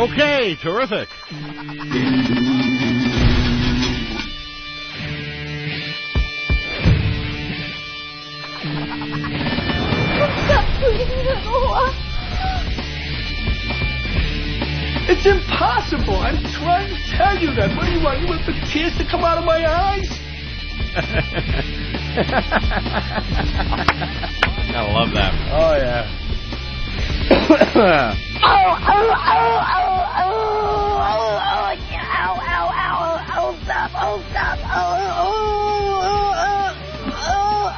Okay, terrific. It's impossible. I'm trying to tell you that. What do you want? You want the tears to come out of my eyes? I love that. Oh, yeah.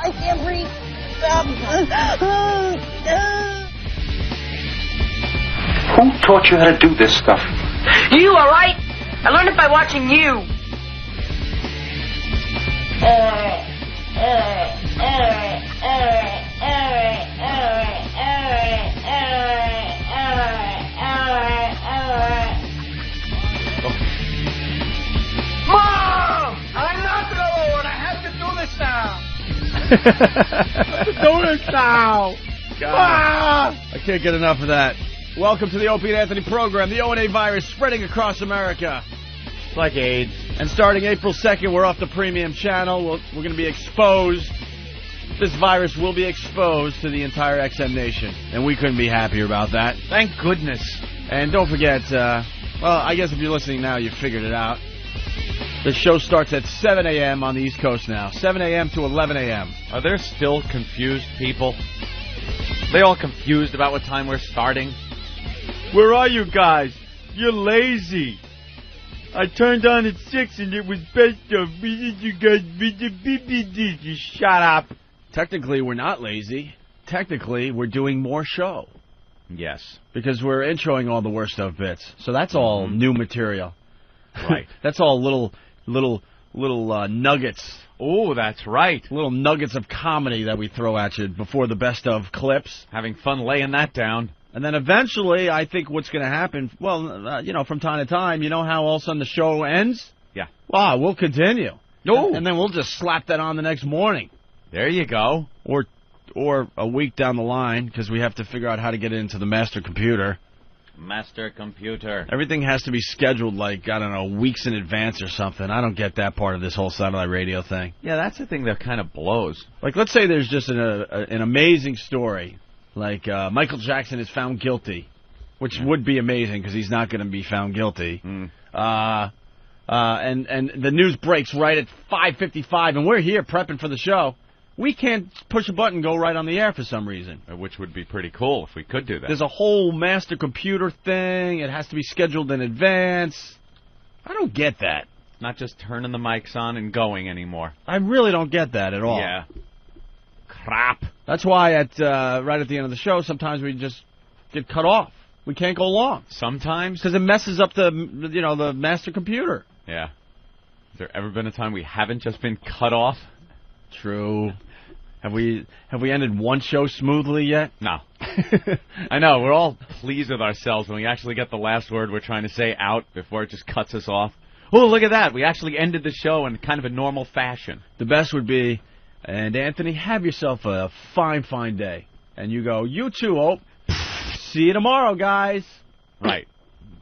I can't breathe. Stop. Who taught you how to do this stuff? You, all right? I learned it by watching you. Mom! I'm not alone. I have to do this now. Do this now. Ah! I can't get enough of that. Welcome to the Opie and Anthony program. The O&A virus spreading across America. It's like AIDS. And starting April 2nd, we're off the premium channel. We're going to be exposed. This virus will be exposed to the entire XM nation. And we couldn't be happier about that. Thank goodness. And don't forget, well, I guess if you're listening now, you figured it out. The show starts at 7 a.m. on the East Coast now. 7 a.m. to 11 a.m. Are there still confused people? Are they all confused about what time we're starting? Where are you guys? You're lazy. I turned on at 6 and it was best of. You guys, shut up. Technically, we're not lazy. Technically, we're doing more show. Yes. Because we're introing all the worst of bits. So that's all new material. Right. That's all little nuggets. Oh, that's right. Little nuggets of comedy that we throw at you before the best of clips. Having fun laying that down. And then eventually, I think what's going to happen, well, from time to time, you know how all of a sudden the show ends? Yeah. Wow, we'll continue. No. And then we'll just slap that on the next morning. There you go. Or a week down the line, because we have to figure out how to get it into the master computer. Master computer. Everything has to be scheduled, like, I don't know, weeks in advance or something. I don't get that part of this whole satellite radio thing. Yeah, that's the thing that kind of blows. Like, let's say there's just an amazing story. Like, Micheal Jackson is found guilty, which would be amazing because he's not going to be found guilty. And the news breaks right at 5:55, and we're here prepping for the show. We can't push a button and go right on the air for some reason. Which would be pretty cool if we could do that. There's a whole master computer thing. It has to be scheduled in advance. I don't get that. Not just turning the mics on and going anymore. I really don't get that at all. Yeah. Crap. That's why right at the end of the show, sometimes we just get cut off. We can't go long. Sometimes? Because it messes up the master computer. Yeah. Has there ever been a time we haven't just been cut off? True. Have we ended one show smoothly yet? No. I know, we're all pleased with ourselves when we actually get the last word we're trying to say out before it just cuts us off. Oh, look at that. We actually ended the show in kind of a normal fashion. The best would be, and Anthony, have yourself a fine, fine day. And you go, you too, Ope. See you tomorrow, guys. Right.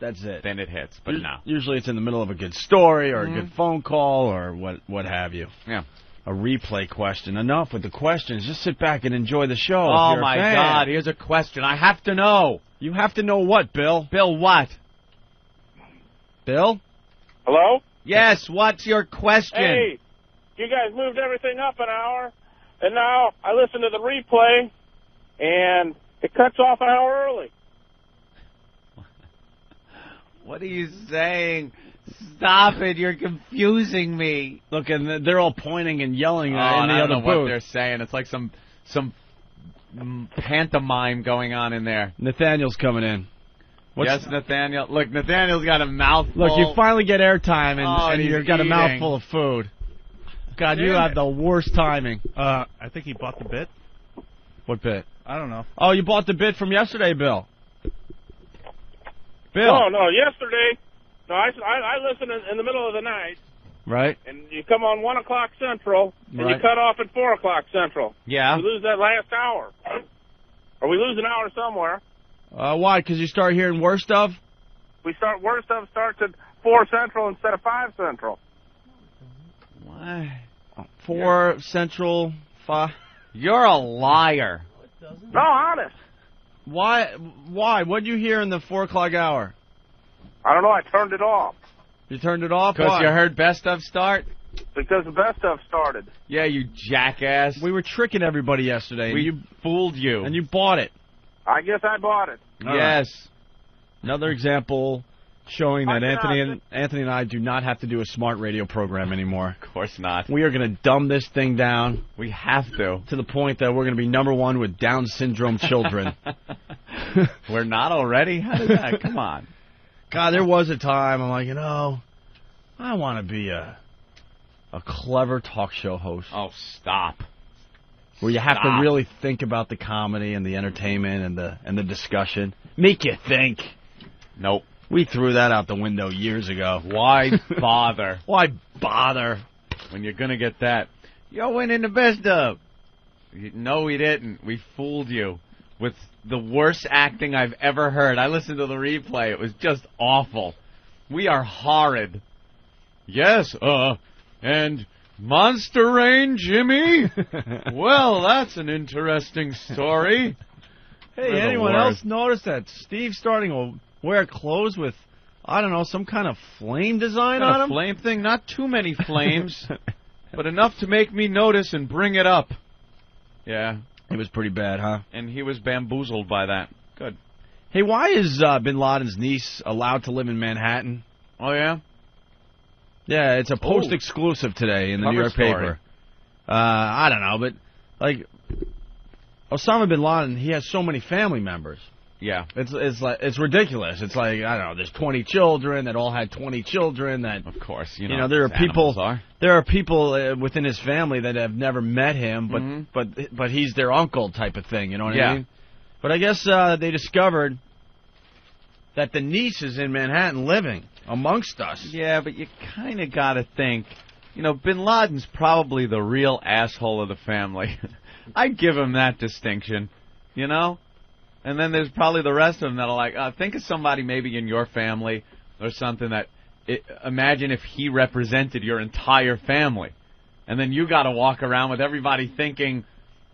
That's it. Then it hits, but no. Usually it's in the middle of a good story or a good phone call or what have you. Yeah. A replay question. Enough with the questions. Just sit back and enjoy the show. Oh, my God. Here's a question. I have to know. You have to know what, Bill? Bill, what? Bill? Hello? Yes, what's your question? Hey, you guys moved everything up an hour, and now I listen to the replay, and it cuts off an hour early. What are you saying? Stop it, you're confusing me. Look, and they're all pointing and yelling in the I other don't know booth. what they're saying. It's like some pantomime going on in there. Nathaniel's coming in. Yes, Nathaniel. Look, Nathaniel's got a mouthful. Look, you finally get airtime, and you've got eating. a mouthful of food. God, you have the worst timing. I think he bought the bit. What bit? I don't know. Oh, you bought the bit from yesterday, Bill. Bill. No, yesterday. No, I listen in the middle of the night. Right. And you come on 1 o'clock Central, and you cut off at 4 o'clock Central. Yeah. We lose that last hour. Or we lose an hour somewhere. Why? Because you start hearing worst of? Worst of starts at 4 Central instead of 5 Central. Why? 4 Central, 5. You're a liar. No, honest. Why? What'd you hear in the 4 o'clock hour? I don't know. I turned it off. You turned it off? Because Why? you heard Best of start? Because the best of started. Yeah, you jackass. We were tricking everybody yesterday. We fooled you. And you bought it. I guess I bought it. Yes. Another example showing that I Anthony and I do not have to do a smart radio program anymore. Of course not. We are going to dumb this thing down. We have to the point that we're going to be #1 with Down syndrome children. We're not already? How did that? Come on. God, there was a time I'm like, I want to be a clever talk show host. Oh, stop. Where you have to really think about the comedy and the entertainment and the discussion. Make you think. Nope. We threw that out the window years ago. Why bother? Why bother? When you're going to get that. Yo, went in the best of. No, we didn't. We fooled you with the worst acting I've ever heard. I listened to the replay. It was just awful. We are horrid. Yes, and Monster Rain, Jimmy? Well, that's an interesting story. Hey, They're anyone else notice that Steve's starting to wear clothes with, I don't know, some kind of flame design on A them? flame thing? Not too many flames, but enough to make me notice and bring it up. Yeah. It was pretty bad, huh? And he was bamboozled by that. Good. Hey, why is Bin Laden's niece allowed to live in Manhattan? Oh, yeah? Yeah, it's a Post exclusive today in the Cover New York story. paper. I don't know, but, like, Osama Bin Laden, he has so many family members. Yeah. It's ridiculous. It's like, I don't know, there's 20 children that all had 20 children that... Of course, there are people within his family that have never met him, but he's their uncle type of thing, you know what I mean? But I guess they discovered that the niece is in Manhattan living amongst us. Yeah, but you kind of got to think, Bin Laden's probably the real asshole of the family. I'd give him that distinction, And then there's probably the rest of them that are like, think of somebody maybe in your family or something that, imagine if he represented your entire family. And then you got to walk around with everybody thinking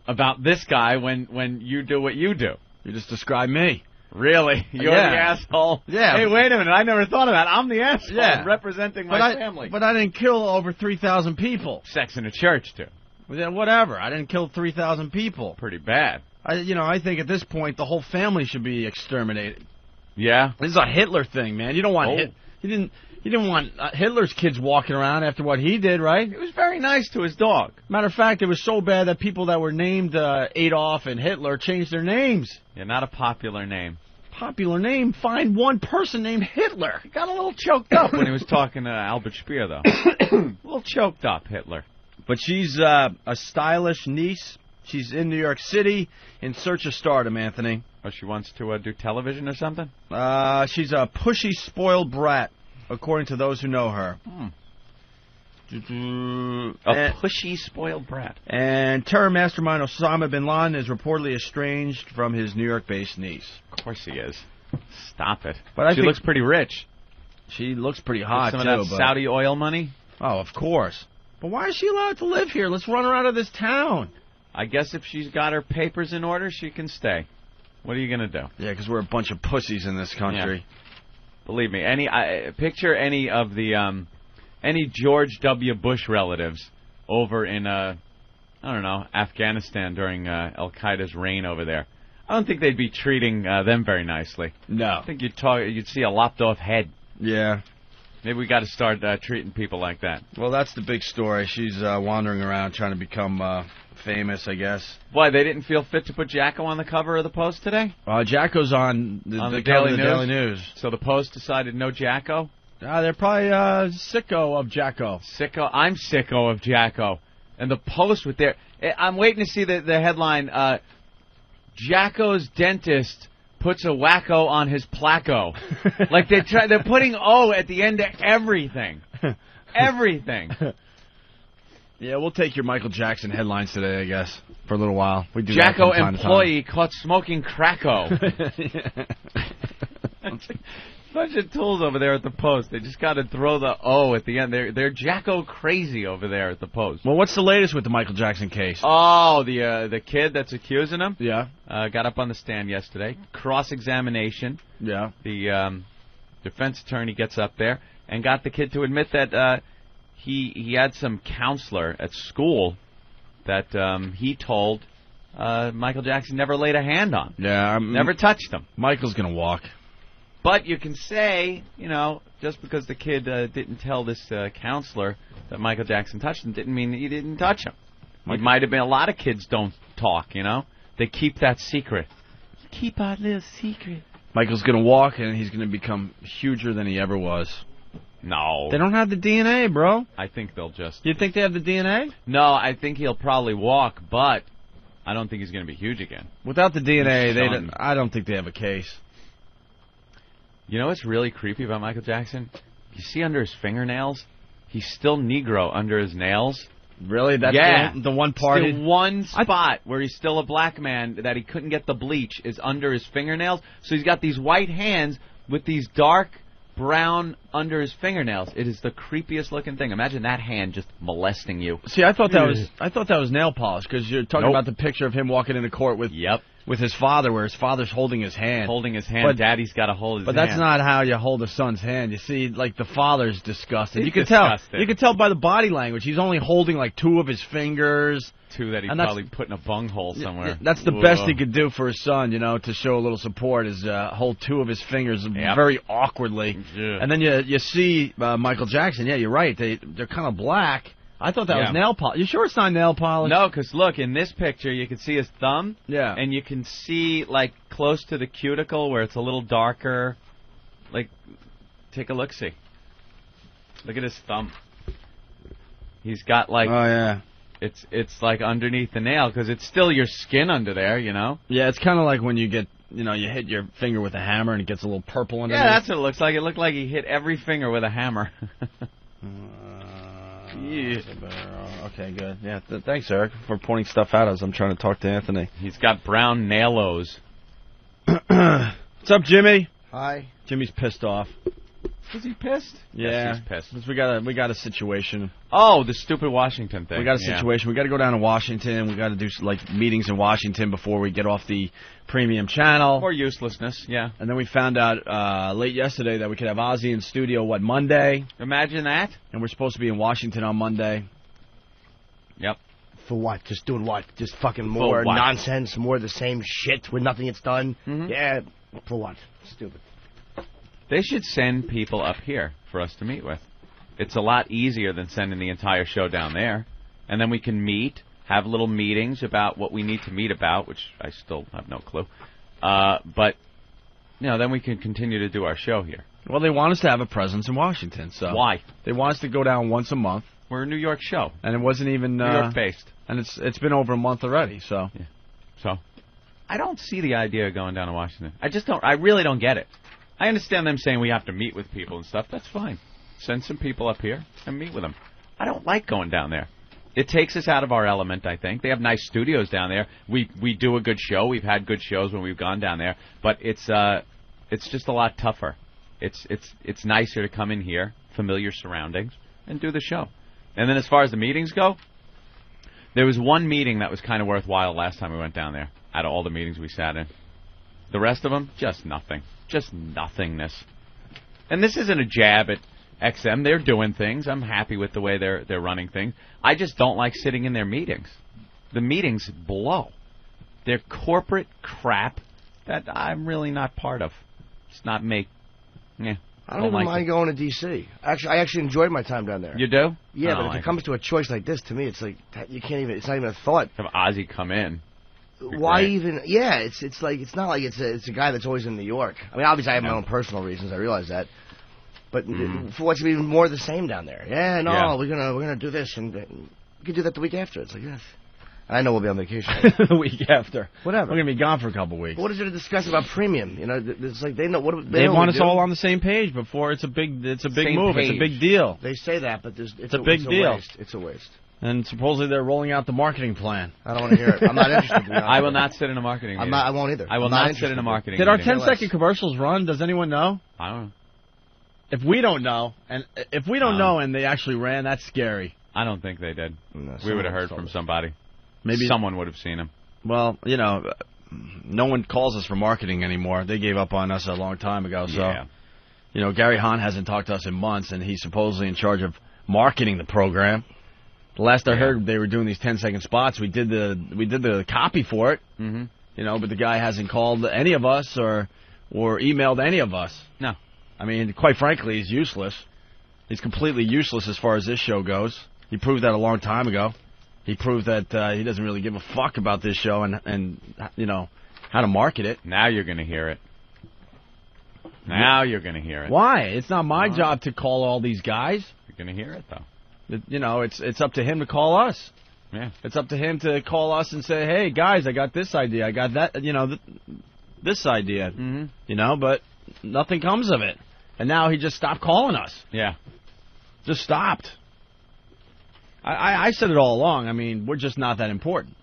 about this guy when you do what you do. You just described me. Really? You're the asshole? Yeah. Hey, wait a minute. I never thought of that. I'm the asshole representing my family. But I didn't kill over 3,000 people. Sex in a church, too. Yeah, whatever. I didn't kill 3,000 people. Pretty bad. I think at this point the whole family should be exterminated. Yeah? This is a Hitler thing, man. You don't want you didn't want Hitler's kids walking around after what he did, right? He was very nice to his dog. Matter of fact, it was so bad that people that were named Adolf and Hitler changed their names. Yeah, not a popular name. Popular name? Find one person named Hitler. He got a little choked up when he was talking to Albert Speer, though. A little choked up, Hitler. But she's a stylish niece. She's in New York City in search of stardom, Anthony. Oh, she wants to do television or something? She's a pushy, spoiled brat, according to those who know her. A pushy, spoiled brat. And terror mastermind Osama Bin Laden is reportedly estranged from his New York-based niece. Of course he is. Stop it. But she looks pretty rich. She looks pretty hot, some too. Of that Saudi oil money? Oh, of course. But why is she allowed to live here? Let's run her out of this town. I guess if she's got her papers in order, she can stay. What are you going to do? Yeah, because we're a bunch of pussies in this country. Yeah. Believe me, picture any of the any George W. Bush relatives over in Afghanistan during Al Qaeda's reign over there. I don't think they'd be treating them very nicely. No, I think you'd see a lopped off head. Yeah. Maybe we got to start treating people like that. Well, that's the big story. She's wandering around trying to become famous, I guess. Why, they didn't feel fit to put Jacko on the cover of the Post today? Jacko's on the Daily News. So the Post decided no Jacko? They're probably sicko of Jacko. Sicko? I'm sicko of Jacko. And the Post with their... I'm waiting to see the headline, Jacko's dentist puts a wacko on his placo. Like they're putting O at the end of everything. Everything. Yeah, we'll take your Micheal Jackson headlines today, I guess, for a little while. We do Jacko employee caught smoking cracko. Bunch of tools over there at the Post. They just got to throw the O at the end. They're Jacko crazy over there at the Post. Well, what's the latest with the Micheal Jackson case? Oh, the kid that's accusing him? Yeah. Got up on the stand yesterday. Cross-examination. Yeah. The defense attorney gets up there and got the kid to admit that he had some counselor at school that he told Micheal Jackson never laid a hand on. Yeah. Never touched him. Michael's going to walk. But you can say, just because the kid didn't tell this counselor that Micheal Jackson touched him didn't mean that he didn't touch him. It might have been a lot of kids don't talk, They keep that secret. Keep our little secret. Michael's going to walk, and he's going to become huger than he ever was. No. They don't have the DNA, bro. I think they'll just... You think they have the DNA? No, I think he'll probably walk, but I don't think he's going to be huge again. Without the DNA, I don't think they have a case. You know what's really creepy about Micheal Jackson? You see under his fingernails, he's still Negro under his nails. Really? That's the one part. The one spot where he's still a black man that he couldn't get the bleach is under his fingernails. So he's got these white hands with these dark brown under his fingernails. It is the creepiest looking thing. Imagine that hand just molesting you. See, I thought that was nail polish because you're talking about the picture of him walking into court with his father, where his father's holding his hand. But Daddy's got to hold his hand. But that's not how you hold a son's hand. You see, like, the father's disgusted. You can tell. You can tell by the body language. He's only holding, like, 2 of his fingers. 2 that he probably put in a bunghole somewhere. That's the best he could do for his son, to show a little support, is hold 2 of his fingers very awkwardly. Yeah. And then you see Micheal Jackson. Yeah, you're right. They're kind of black. I thought that was nail polish. You sure it's not nail polish? No, because look, in this picture, you can see his thumb. Yeah. And you can see, like, close to the cuticle where it's a little darker. Like, take a look-see. Look at his thumb. He's got, like... Oh, yeah. It's like, underneath the nail, because it's still your skin under there, Yeah, it's kind of like when you get... you hit your finger with a hammer and it gets a little purple underneath. Yeah, that's what it looks like. It looked like he hit every finger with a hammer. Yeah. Okay, good. Yeah, thanks, Eric, for pointing stuff out as I'm trying to talk to Anthony. He's got brown nail-os. What's up, Jimmy? Hi. Jimmy's pissed off. Is he pissed? Yeah, yes, he's pissed. We got a situation. Oh, the stupid Washington thing. We got a situation. We got to go down to Washington. We got to do meetings in Washington before we get off the premium channel. Or uselessness, yeah. And then we found out late yesterday that we could have Ozzy in studio, Monday? Imagine that. And we're supposed to be in Washington on Monday. Yep. For what? Just doing what? Just fucking more nonsense, more of the same shit with nothing gets done? Mm-hmm. Yeah, for what? Stupid. They should send people up here for us to meet with. It's a lot easier than sending the entire show down there. And then we can meet, have little meetings about what we need to meet about, which I still have no clue. But, then we can continue to do our show here. Well, they want us to have a presence in Washington, so... Why? They want us to go down once a month. We're a New York show. And it wasn't even... New York-based. And it's been over a month already, so... Yeah. So, I don't see the idea of going down to Washington. I really don't get it. I understand them saying we have to meet with people and stuff. That's fine. Send some people up here and meet with them. I don't like going down there. It takes us out of our element, I think. They have nice studios down there. We do a good show. We've had good shows when we've gone down there. But it's just a lot tougher. It's nicer to come in here, familiar surroundings, and do the show. And then as far as the meetings go, there was one meeting that was kind of worthwhile last time we went down there, out of all the meetings we sat in. The rest of them, just nothing. Just nothingness. And this isn't a jab at XM. They're doing things. I'm happy with the way they're running things. I just don't like sitting in their meetings. The meetings blow. They're corporate crap that I'm really not part of. It's not me. Yeah. I don't even mind going to D.C. I actually enjoyed my time down there. You do? Yeah, but if it comes to a choice like this, to me, it's like you can't even. It's not even a thought. Have Ozzy come in. Why even? Yeah, it's like it's not like it's a guy that's always in New York. I mean, obviously I have my own personal reasons. I realize that, but for what's even more the same down there. Yeah, no, we're gonna do this, and we can do that the week after. It's like yes. I know we'll be on vacation the week after. Whatever. We're gonna be gone for a couple weeks. What is there to discuss about premium? It's like they know what they want us all on the same page before it's a big move. It's a big deal. They say that, but it's a big deal. Waste. It's a waste. And supposedly they're rolling out the marketing plan. I don't want to hear it. I'm not interested. I will not sit in a marketing meeting. I won't either. I will not sit in a marketing meeting. Did our meeting. 10-second commercials run? Does anyone know? I don't know. If we don't know, and they actually ran, that's scary. I don't think they did. No, We would have heard from somebody. Maybe someone would have seen him. Well, no one calls us for marketing anymore. They gave up on us a long time ago. So, Gary Hahn hasn't talked to us in months, and he's supposedly in charge of marketing the program. The last I heard, they were doing these 10-second spots. We did the copy for it. Mm-hmm. But the guy hasn't called any of us or emailed any of us. No. I mean, quite frankly, he's useless. He's completely useless as far as this show goes. He proved that a long time ago. He proved that he doesn't really give a fuck about this show and how to market it. Now you're going to hear it. Now you're going to hear it. Why? It's not my job to call all these guys. You're going to hear it, though. It's up to him to call us. Yeah. It's up to him to call us and say, hey, guys, I got this idea. I got that, this idea. Mm-hmm. But nothing comes of it. And now he just stopped calling us. Yeah. Just stopped. I said it all along. I mean, we're just not that important.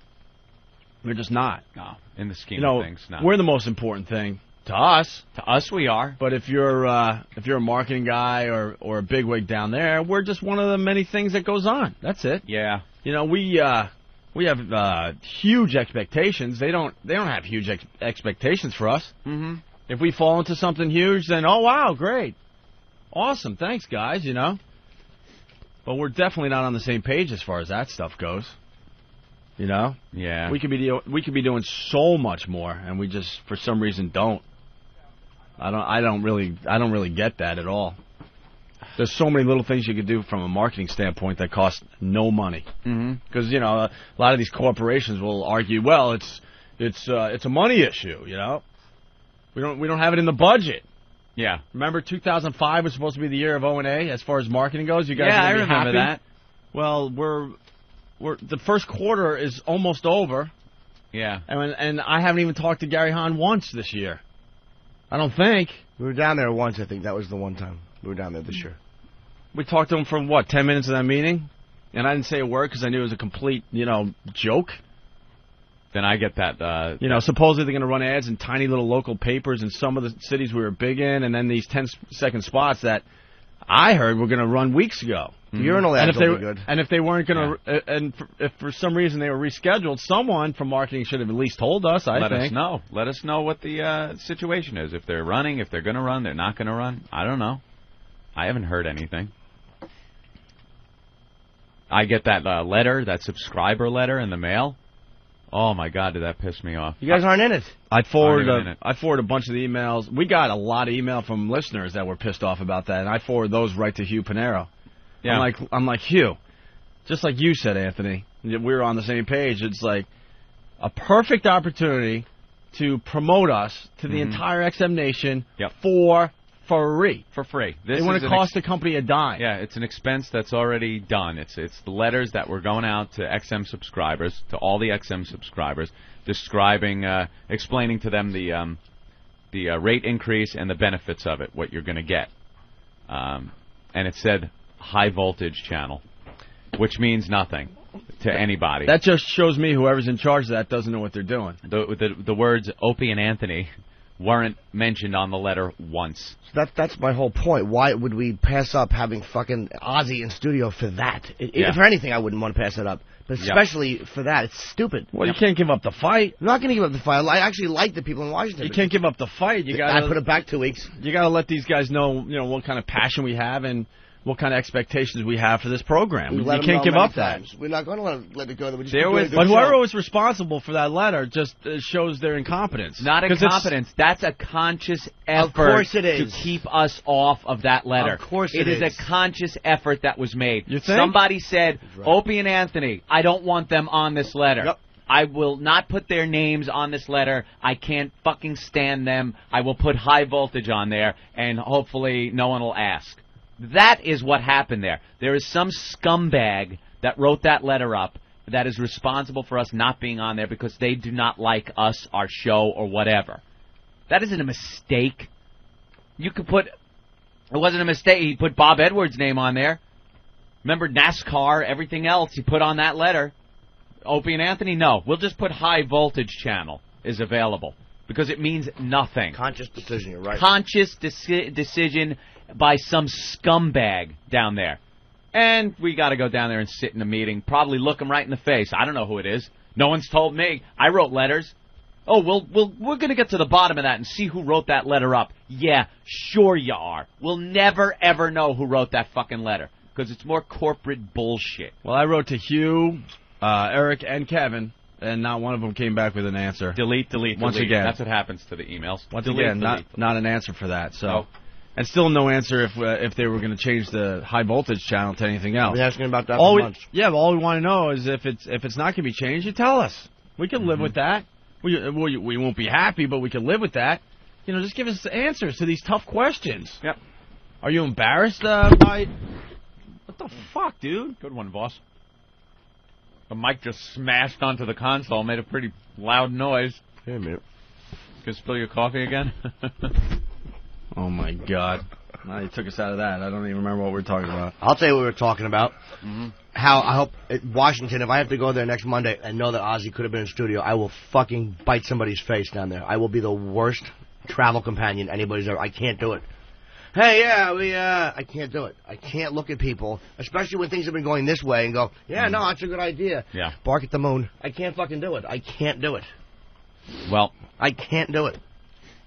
We're just not. No, in the scheme of things, no. We're the most important thing to us. To us, we are. But if you're a marketing guy or a bigwig down there, we're just one of the many things that goes on. That's it. Yeah. We have huge expectations. They don't have huge expectations for us. Mm-hmm. If we fall into something huge, then oh wow, great, awesome, thanks guys. But we're definitely not on the same page as far as that stuff goes. Yeah. We could be doing so much more, and we just for some reason don't. I don't really get that at all. There's so many little things you could do from a marketing standpoint that cost no money. Because a lot of these corporations will argue, well, it's a money issue. We don't have it in the budget. Yeah. Remember 2005 was supposed to be the year of O&A as far as marketing goes? You guys I are remember happy? that. Well, we're the first quarter is almost over. Yeah. And I haven't even talked to Gary Hahn once this year. I don't think. We were down there once, I think. That was the one time. We were down there this year. We talked to him for, 10 minutes of that meeting? And I didn't say a word because I knew it was a complete, joke. Then I get that. Supposedly they're going to run ads in tiny little local papers in some of the cities we were big in, and then these 10-second spots that I heard were going to run weeks ago. Mm-hmm. Urinal ads will be good. And if they weren't going to, if for some reason they were rescheduled, someone from marketing should have at least told us, I think. Let us know. Let us know what the situation is. If they're running, if they're going to run, they're not going to run. I don't know. I haven't heard anything. I get that letter, that subscriber letter in the mail. Oh, my God, did that piss me off. You guys aren't in it. I forward a bunch of the emails. We got a lot of email from listeners that were pissed off about that, and I forward those right to Hugh Panero. Yeah. I'm like, Hugh, just like you said, Anthony, we were on the same page. It's like a perfect opportunity to promote us to the entire XM Nation for free. For free. It wouldn't cost the company a dime. Yeah, it's an expense that's already done. It's the letters that were going out to XM subscribers, to all the XM subscribers, describing, explaining to them the rate increase and the benefits of it, what you're going to get. And it said high voltage channel, which means nothing to anybody. That just shows me whoever's in charge of that doesn't know what they're doing. The words Opie and Anthony weren't mentioned on the letter once. So that's my whole point. Why would we pass up having fucking Ozzy in studio for that? For anything, I wouldn't want to pass it up. But especially for that, it's stupid. Well, you can't give up the fight. I'm not going to give up the fight. I actually like the people in Washington. You can't give up the fight. I put it back 2 weeks. You got to let these guys know, what kind of passion we have and what kind of expectations we have for this program. You can't give up that. We're not going to let it go. But whoever was responsible for that letter just shows their incompetence. Not incompetence. That's a conscious effort of course it is. to keep us off of that letter. Of course it is. It is a conscious effort that was made. You think? Somebody said, Opie and Anthony, I don't want them on this letter. Yep. I will not put their names on this letter. I can't fucking stand them. I will put high voltage on there, and hopefully no one will ask. That is what happened there. There is some scumbag that wrote that letter up that is responsible for us not being on there because they do not like us, our show, or whatever. That isn't a mistake. You could put... It wasn't a mistake. He put Bob Edwards' name on there. Remember NASCAR, everything else he put on that letter. Opie and Anthony, no. We'll just put high voltage channel is available. because it means nothing. Conscious decision, you're right. Conscious decision by some scumbag down there. And we got to go down there and sit in a meeting, probably look him right in the face. I don't know who it is. No one's told me. I wrote letters. Oh, we're going to get to the bottom of that and see who wrote that letter up. Yeah, sure you are. We'll never, ever know who wrote that fucking letter, because it's more corporate bullshit. Well, I wrote to Hugh, Eric, and Kevin, and not one of them came back with an answer. Delete. Once again. That's what happens to the emails. Once again, not an answer for that. So. No. And still no answer if they were going to change the high voltage channel to anything else. I've been asking about that for months. Yeah, but all we want to know is if it's not going to be changed, you tell us. We can live with that. We won't be happy, but we can live with that. You know, just give us answers to these tough questions. Yep. Are you embarrassed by... What the fuck, dude? Good one, boss. The mic just smashed onto the console, made a pretty loud noise. Hey, man. Could spill your coffee again? Oh, my God. Now you took us out of that. I don't even remember what we were talking about. I'll tell you what we were talking about. How I hope Washington, if I have to go there next Monday and know that Ozzy could have been in studio, I will fucking bite somebody's face down there. I will be the worst travel companion anybody's ever. I can't do it. Hey, yeah, I can't do it. I can't look at people, especially when things have been going this way, and go, yeah, no, that's a good idea. Yeah. Bark at the moon. I can't fucking do it. I can't do it. Well, I can't do it.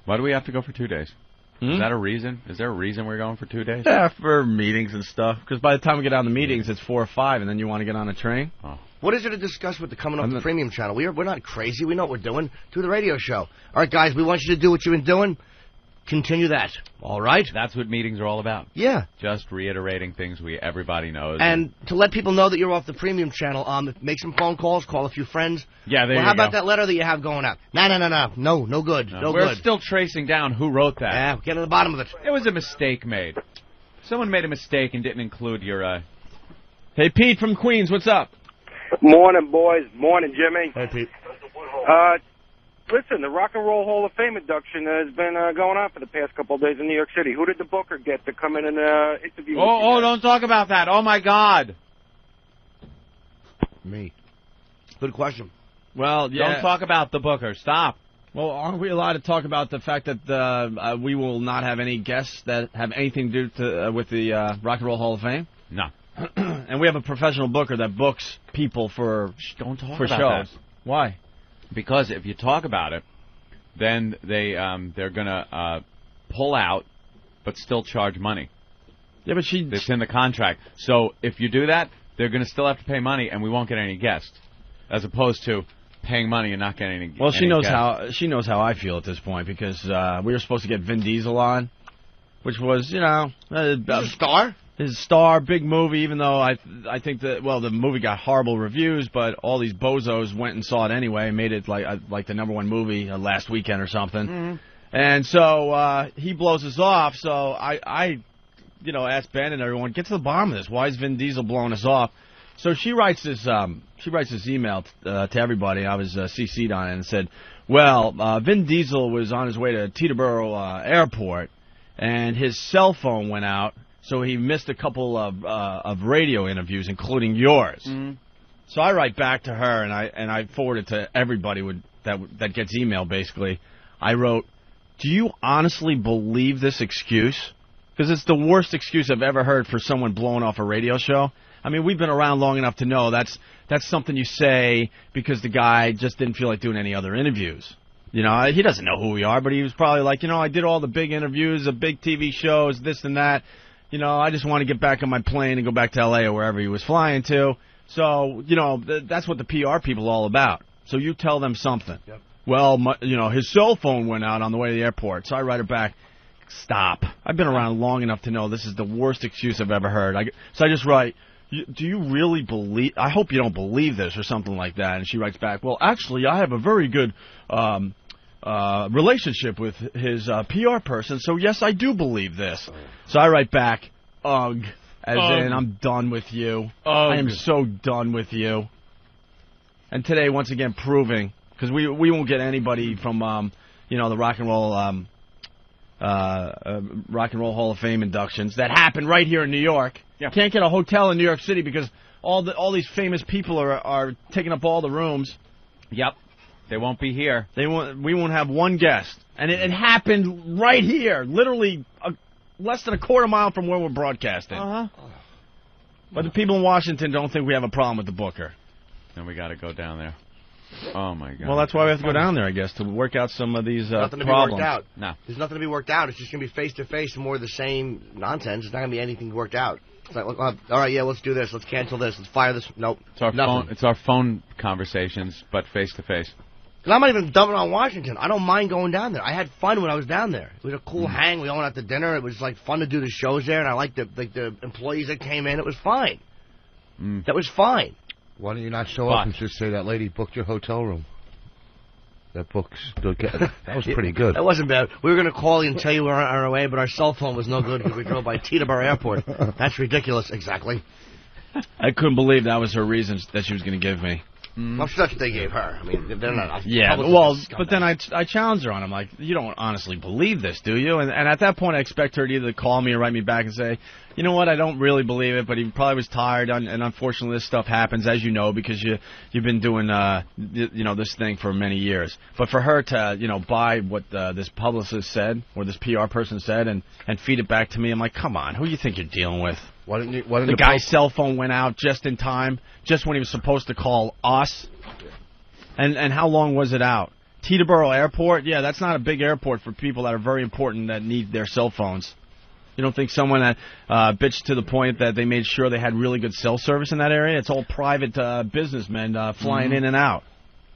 Why do we have to go for 2 days? Is that a reason? Is there a reason we're going for 2 days? Yeah, for meetings and stuff. Because by the time we get on the meetings, it's 4 or 5, and then you want to get on a train. Oh. What is there to discuss with the coming off the premium channel? We're not crazy. We know what we're doing. Do the radio show. All right, guys, we want you to do what you've been doing. Continue that. All right? That's what meetings are all about. Yeah. Just reiterating things everybody knows. And to let people know that you're off the premium channel, make some phone calls, call a few friends. Yeah, there you go. How about that letter that you have going out? No good. No we're good. still tracing down who wrote that. Yeah, get to the bottom of it. It was a mistake made. Someone made a mistake and didn't include your, Hey, Pete from Queens, what's up? Morning, boys. Morning, Jimmy. Hey, Pete. Listen, the Rock and Roll Hall of Fame induction has been going on for the past couple of days in New York City. Who did the booker get to come in and interview? Oh, don't talk about that. Oh, my God. Me. Good question. Well, yeah. Don't talk about the booker. Stop. Well, aren't we allowed to talk about the fact that we will not have any guests that have anything to do with the Rock and Roll Hall of Fame? No. And we have a professional booker that books people for don't talk for about shows. That. Why? Because if you talk about it, then they're gonna pull out, but still charge money. Yeah, but it's in the contract. So if you do that, they're gonna still have to pay money, and we won't get any guests, as opposed to paying money and not getting any. Well, she knows guests. how I feel at this point, because we were supposed to get Vin Diesel on, which was he's a star. His star, big movie, even though I think that, well, the movie got horrible reviews, but all these bozos went and saw it anyway and made it like the #1 movie last weekend or something. Mm-hmm. And so he blows us off, so I asked Ben and everyone, get to the bottom of this. Why is Vin Diesel blowing us off? So she writes this email to everybody. I was CC'd on it and said, well, Vin Diesel was on his way to Teterboro Airport, and his cell phone went out. So he missed a couple of radio interviews, including yours. Mm-hmm. So I write back to her, and I forward it to everybody that gets email, basically. I wrote, do you honestly believe this excuse? Because it's the worst excuse I've ever heard for someone blowing off a radio show. I mean, we've been around long enough to know that's something you say because the guy just didn't feel like doing any other interviews. You know, he doesn't know who we are, but he was probably like, I did all the big interviews, the big TV shows, this and that. I just want to get back on my plane and go back to L.A. or wherever he was flying to. So, that's what the PR people are all about. So you tell them something. Yep. Well, his cell phone went out on the way to the airport. So I write her back, stop. I've been around long enough to know this is the worst excuse I've ever heard. So I just write, do you really believe, I hope you don't believe this or something like that. And she writes back, well, actually, I have a very good relationship with his PR person, so yes, I do believe this. So I write back, ugh, as in I'm done with you. Ugh. I am so done with you. And today, once again, proving, because we won't get anybody from the Rock and Roll Hall of Fame inductions that happen right here in New York. Yeah. Can't get a hotel in New York City because all these famous people are taking up all the rooms. Yep. They won't be here. We won't have one guest. And it happened right here, literally less than a quarter mile from where we're broadcasting. But the people in Washington don't think we have a problem with the booker. Then we got to go down there. Oh, my God. Well, that's why we have to go down there, I guess, to work out some of these nothing problems. to be worked out. No. There's nothing to be worked out. It's just going to be face-to-face and more of the same nonsense. It's not going to be anything worked out. It's like, all right, yeah, let's do this. Let's cancel this. Let's fire this. Nope. It's our phone conversations, but face-to-face. And I'm not even dumping on Washington. I don't mind going down there. I had fun when I was down there. It was a cool hang. We all went out to dinner. It was like fun to do the shows there, and I liked the employees that came in. It was fine. That was fine. Why don't you not show up and just say that lady booked your hotel room? That was pretty good. That wasn't bad. We were going to call you and tell you we were on our way, but our cell phone was no good because we drove by Teterboro Airport. That's ridiculous. Exactly. I couldn't believe that was her reason that she was going to give me. I'm sure that's what they gave her. I mean, they're not. Yeah, well, but then I challenged her on it. I'm like, you don't honestly believe this, do you? And at that point, I expect her to either call me or write me back and say, you know what, I don't really believe it, but he probably was tired, and unfortunately this stuff happens, as you know, because you've been doing this thing for many years. But for her to buy what this publicist said or this PR person said and feed it back to me, I'm like, come on, who do you think you're dealing with? The guy's cell phone went out just in time, just when he was supposed to call us. And how long was it out? Teterboro Airport? Yeah, that's not a big airport for people that are very important that need their cell phones. You don't think someone that bitched to the point that they made sure they had really good cell service in that area? It's all private businessmen flying in and out.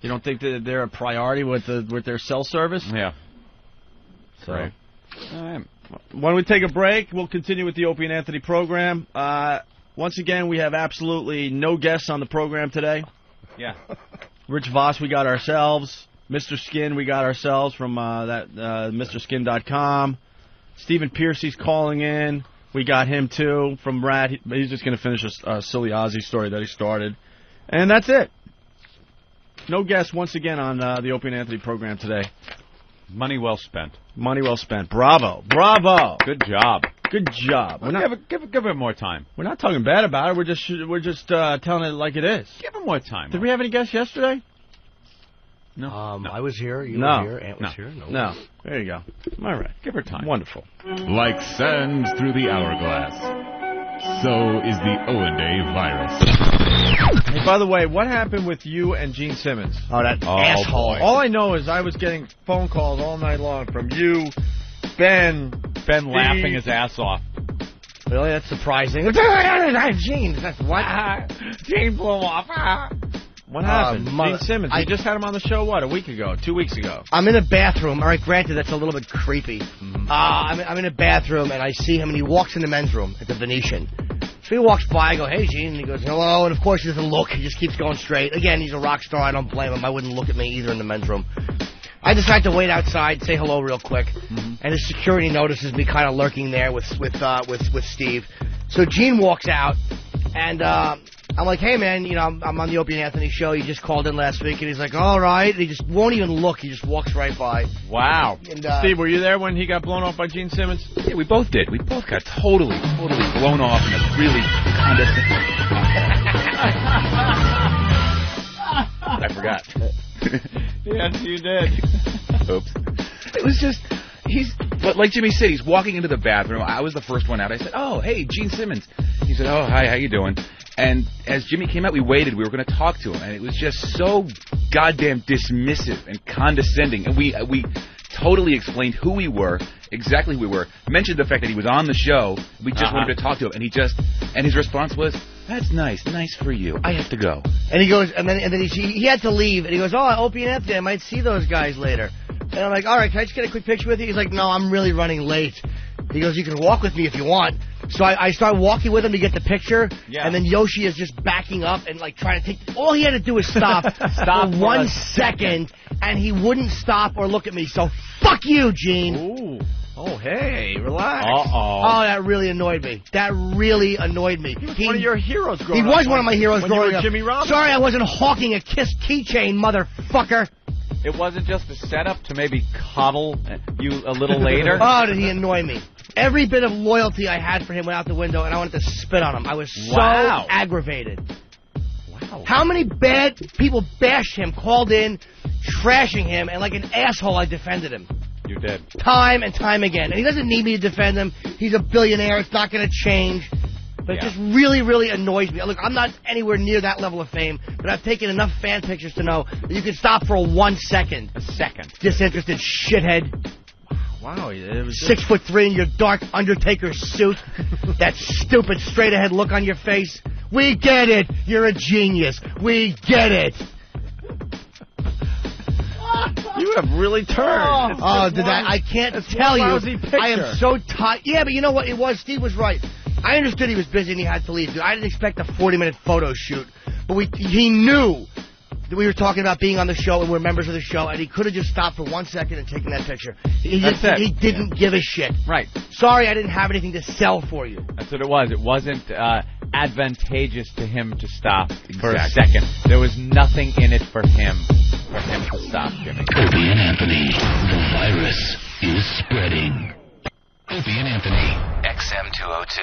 You don't think that they're a priority with their cell service? Yeah. So. Right. All right. When we take a break, we'll continue with the Opie and Anthony program. Once again, we have absolutely no guests on the program today. Yeah. Rich Voss, we got ourselves. Mr. Skin, we got ourselves from MrSkin.com. Stephen Piercy's calling in. We got him, too, from Brat. He's just going to finish a silly Ozzy story that he started. And that's it. No guests once again on the Opie and Anthony program today. Money well spent. Money well spent. Bravo. Bravo. Good job. Good job. Give it more time. We're not talking bad about it. We're just telling it like it is. Give it more time. Did we have any guests yesterday? No. I was here. You were here. Ant was here. No. There you go. All right. Give her time. Wonderful. Like sands through the hourglass, so is the O-A-Day virus. Hey, by the way, what happened with you and Gene Simmons? Oh, that asshole. All I know is I was getting phone calls all night long from you, Ben laughing his ass off. Really? That's surprising. Gene. That's what? Gene blew off. What happened? Gene Simmons. We just had him on the show, a week ago, 2 weeks ago. I'm in a bathroom. All right, granted, that's a little bit creepy. I'm in a bathroom, and I see him, and he walks in the men's room at the Venetian. So he walks by, I go, hey, Gene, and he goes, hello, and of course he doesn't look. He just keeps going straight. Again, he's a rock star. I don't blame him. I wouldn't look at me either in the men's room. I decide to wait outside, say hello real quick, and his security notices me kind of lurking there with Steve. So Gene walks out, and I'm like, hey, man, I'm on the Opie and Anthony show. You just called in last week. And he's like, all right. And he just won't even look. He just walks right by. Wow. And, Steve, were you there when he got blown off by Gene Simmons? Yeah, we both did. We both got totally blown off in a really condescending... I forgot. Yes, you did. Oops. It was just... But like Jimmy said, he's walking into the bathroom. I was the first one out. I said, oh, hey, Gene Simmons. He said, oh, hi, how you doing? And as Jimmy came out, we waited. We were going to talk to him. And it was just so goddamn dismissive and condescending. And we totally explained who we were, exactly who we were, mentioned the fact that he was on the show. We just wanted to talk to him. And his response was, that's nice for you. I have to go. And he goes, and then he had to leave. And he goes, oh, Opie and Anthony, I might see those guys later. And I'm like, all right, can I just get a quick picture with you? He's like, no, I'm really running late. He goes, you can walk with me if you want. So I start walking with him to get the picture, and then Yoshi is just backing up and like trying to take. All he had to do was stop for 1 second, and he wouldn't stop or look at me. So fuck you, Gene. Ooh. Oh, hey, relax. Oh, that really annoyed me. That really annoyed me. He was one of your heroes growing up. He was one of my heroes growing up. Jimmy Robinson. Sorry, I wasn't hawking a Kiss keychain, motherfucker. It wasn't just a setup to maybe coddle you a little later? Oh, did he annoy me. Every bit of loyalty I had for him went out the window, and I wanted to spit on him. I was so aggravated. How many bad people bashed him, called in, trashing him, and like an asshole I defended him. You did. Time and time again. And he doesn't need me to defend him. He's a billionaire. It's not going to change. But it just really, really annoys me. Look, I'm not anywhere near that level of fame, but I've taken enough fan pictures to know that you can stop for 1 second. A second. Disinterested shithead. Wow. It was 6'3" in your dark Undertaker suit. That stupid straight-ahead look on your face. We get it. You're a genius. We get it. You have really turned. I can't tell you. I am so tired. Yeah, but you know what? It was. Steve was right. I understood he was busy and he had to leave. Dude, I didn't expect a 40-minute photo shoot. But he knew that we were talking about being on the show and we're members of the show, and he could have just stopped for 1 second and taken that picture. He didn't give a shit. Right. Sorry I didn't have anything to sell for you. That's what it was. It wasn't advantageous to him to stop for a second. There was nothing in it for him to stop, Jimmy. Opie and Anthony, the virus is spreading. Opie and Anthony, XM202.